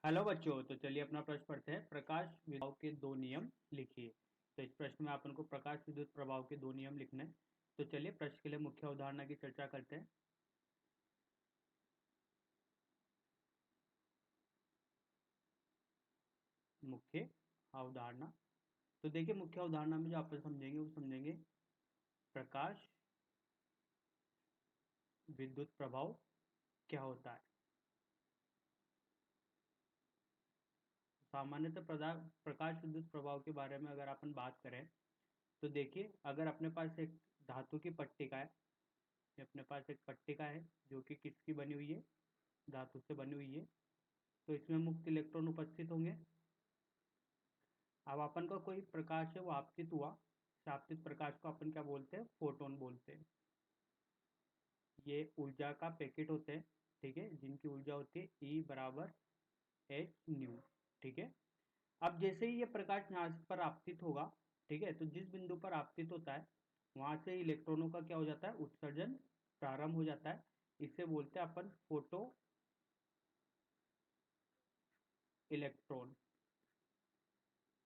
Hello बच्चों, तो चलिए अपना प्रश्न पढ़ते हैं। प्रकाश विद्युत के दो नियम लिखिए। तो इस प्रश्न में अपन को प्रकाश विद्युत प्रभाव के दो नियम लिखने हैं। तो चलिए प्रश्न के लिए मुख्य अवधारणा की चर्चा करते हैं। मुख्य अवधारणा। तो देखिए, मुख्य अवधारणा में जो अपन समझेंगे वो समझेंगे प्रकाश विद्युत प्रभाव क्या होता है। सामान्यतः प्रकाश विद्युत प्रभाव के बारे में अगर अपन बात करें तो देखिए, अगर अपने पास एक धातु की पट्टिका है, ये अपने पास एक पट्टिका है जो कि किसकी बनी हुई है, धातु से बनी हुई है। तो इसमें मुक्त इलेक्ट्रॉन उपस्थित होंगे। अब अपन का कोई प्रकाश है वो आपतित हुआ, इस आपतित प्रकाश को अपन क्या बोलते हैं, फोटोन बोलते हैं। ये ऊर्जा का पैकेट होते हैं, ठीक है, जिनकी ऊर्जा होती है ई बराबर एच न्यू। ठीक है। अब जैसे ही ये प्रकाश यहाँ पर आपतित होगा, ठीक है, तो जिस बिंदु पर आपतित होता है वहां से इलेक्ट्रॉनों का क्या हो जाता है, उत्सर्जन प्रारंभ हो जाता है। इसे बोलते हैं अपन फोटो इलेक्ट्रॉन,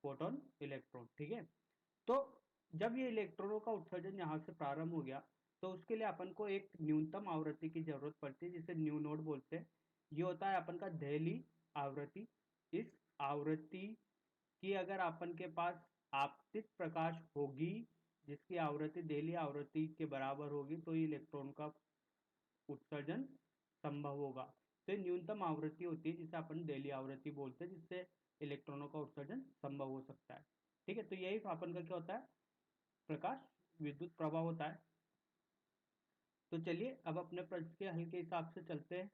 फोटोन इलेक्ट्रॉन। ठीक है। तो जब ये इलेक्ट्रॉनों का उत्सर्जन यहाँ से प्रारंभ हो गया, तो उसके लिए अपन को एक न्यूनतम आवृत्ति की जरूरत पड़ती है, जिसे न्यू नोड बोलते हैं। ये होता है अपन का दहली आवृत्ति। इस आवृत्ति की अगर अपन के पास आपतित प्रकाश होगी, जिसकी आवृत्ति दहली आवृत्ति के बराबर होगी, तो ये इलेक्ट्रॉन का उत्सर्जन संभव होगा। तो ये न्यूनतम आवृत्ति होती है जिसे अपन दहली आवृत्ति बोलते हैं, जिससे इलेक्ट्रॉनों का उत्सर्जन संभव हो सकता है। ठीक है। तो यही अपन का क्या होता है, प्रकाश विद्युत प्रभाव होता है। तो चलिए अब अपने प्रश्न के हल के हिसाब से चलते हैं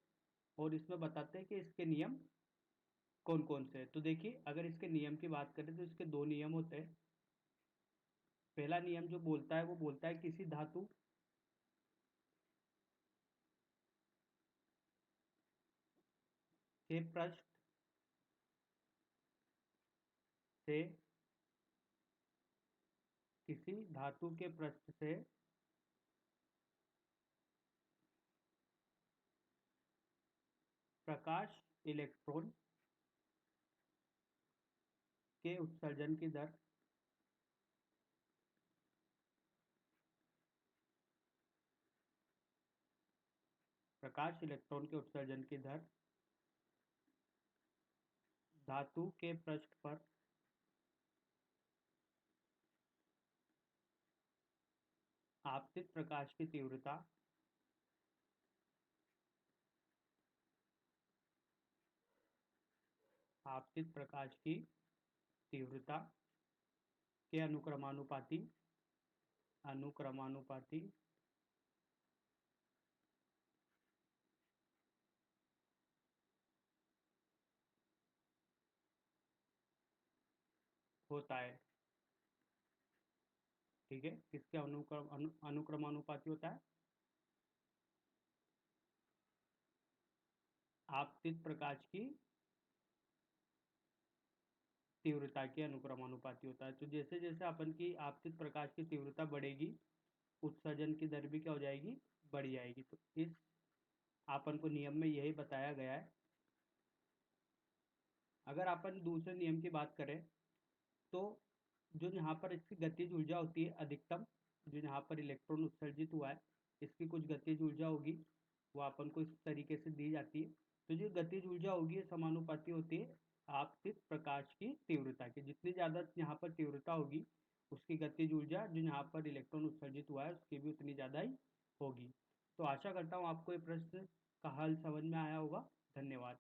और इसमें बताते हैं कि इसके नियम कौन कौन से हैं। तो देखिए, अगर इसके नियम की बात करें तो इसके दो नियम होते हैं। पहला नियम जो बोलता है वो बोलता है किसी धातु के पृष्ठ से, किसी धातु के पृष्ठ से प्रकाश इलेक्ट्रॉन के उत्सर्जन की दर, प्रकाश इलेक्ट्रॉन के उत्सर्जन की दर धातु के पृष्ठ पर आपतित प्रकाश की तीव्रता, आपतित प्रकाश की तीव्रता के अनुक्रमानुपाती, अनुक्रमानुपाती होता है। ठीक है। किसके अनुक्रमानुपाती होता है, आपतित प्रकाश की तीव्रता के अनुक्रमानुपाती होता है। तो जैसे जैसे अपन की आपतित प्रकाश की तीव्रता बढ़ेगी, उत्सर्जन की दर भी क्या हो जाएगी, बढ़ जाएगी। तो इस अपन को नियम में यही बताया गया है। अगर अपन दूसरे नियम की बात करें तो जो यहाँ पर इसकी गतिज ऊर्जा होती है अधिकतम, जो यहाँ पर इलेक्ट्रॉन उत्सर्जित हुआ है, इसकी कुछ गतिज ऊर्जा होगी, वो अपन को इस तरीके से दी जाती है। तो जो गतिज ऊर्जा होगी ये समानुपाती होती है आपतित प्रकाश की तीव्रता की। जितनी ज़्यादा यहाँ पर तीव्रता होगी, उसकी गतिज ऊर्जा जो यहाँ पर इलेक्ट्रॉन उत्सर्जित हुआ है उसकी भी उतनी ज़्यादा ही होगी। तो आशा करता हूँ आपको ये प्रश्न का हल समझ में आया होगा। धन्यवाद।